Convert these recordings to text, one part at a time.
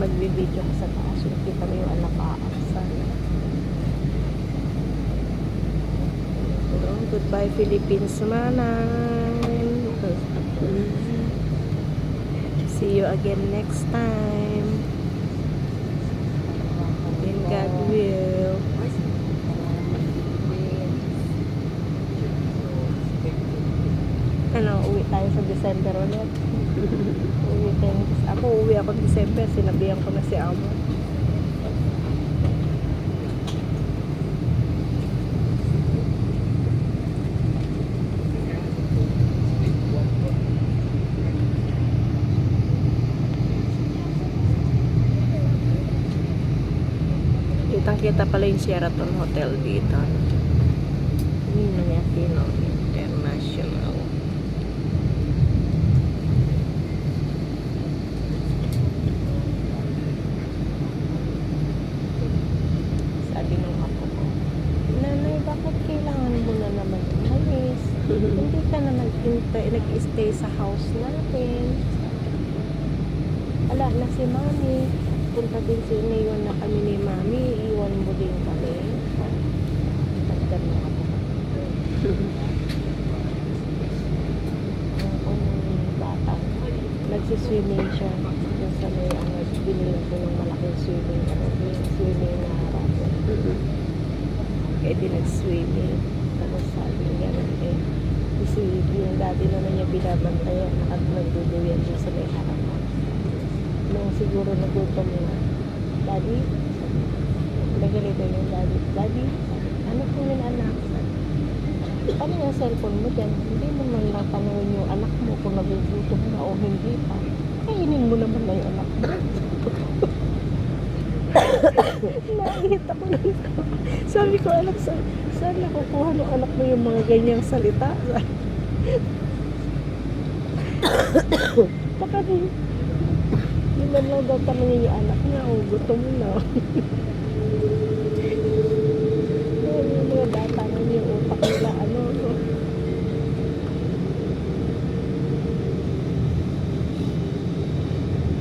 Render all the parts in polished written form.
magbibideo ko sa taas. Nakita mo yung anak aaksan. So, goodbye Philippines manay. See you again next time. In God will. Ano, uwi tayo sa December ulit. Uwi ako December. Sinabihan ko na si Amo. Kitang-kita pala yung Sheraton Hotel dito. International. Sabi ng apo ko, Nanay, bakit kailangan mo na naman umalis? Hindi ka na nag-stay sa house natin. Ala na si Mami. Punta din si Iniwan na kami ni Mami. Iwan mo din kami. Tagdan mo ako. Ang bata. Nagsiswimming siya. Dun sa may binili ko ng malaking swimming. Swimming na harap. Kaya di nag-swimming. Tapos sabi niya natin. Kasi yung daddy naman niya binabantayan. Nagduduyan doon sa may harap. Nung siguro nagutom na, Daddy, nagalito yung Daddy, Daddy, ano po yung anak? Ano yung cellphone mo dyan? Hindi mo man lang tanongin yung anak mo kung nagugutom na o hindi pa. Kainin mo naman na yung anak mo. Nakikita ko na ito. Sabi ko, anak, saan nakukuha ng anak mo yung mga ganyang salita? Baka rin. Hindi man lang daw tanongin yung anak niya, o gutom na. Yung mga bata na yung utak nila, ano.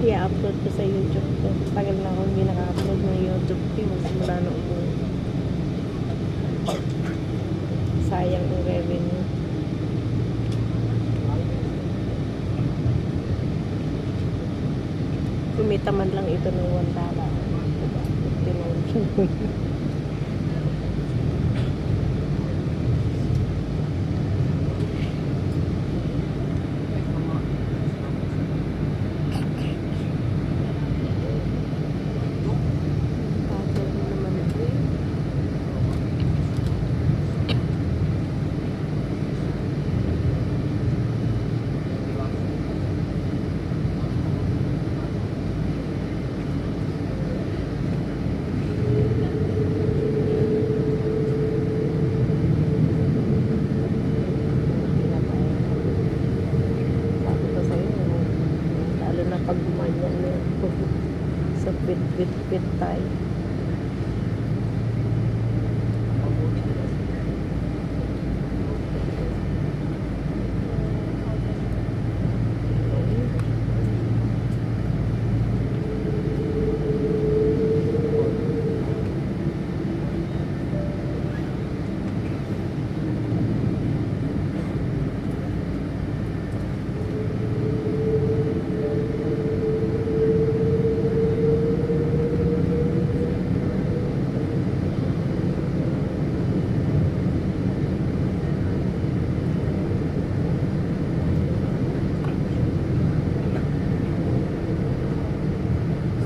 I-upload ko sa YouTube ko. Tagal na akong hindi naka-upload ng YouTube ko. Simula na umuwi. Sayang yung revenue. Kumita man lang ito ng $1. Pag gumanyan na sa pit tayo.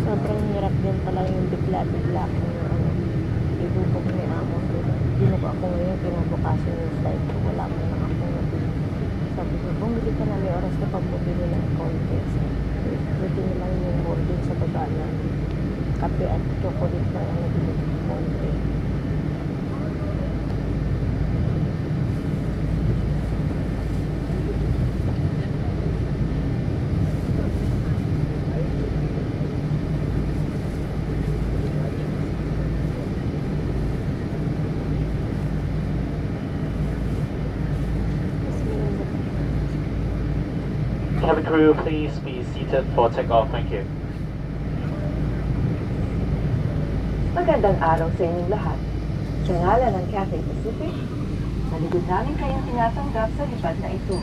Sobrang hirap din pala yung bigla-bigla kung ibubog ni Amo. Ginuko ako ngayon, kinabukasan yung slide ko. Wala mo lang ako nabili. Sabi ko, bumili ka na, may oras na pagbubili ng contest. Pwede nilang yung holding sa baba na kape at chocolate na ang nabili ng contest. Cabin crew, please be seated for takeoff. Thank you. Magandang araw sa inyong lahat. Sa ngalan ng Cathay Pacific, naligod namin kayong tinatanggap sa lipad na ito.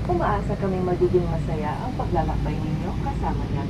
Umaasa kaming magiging masaya ang paglalakbay ninyo kasama namin.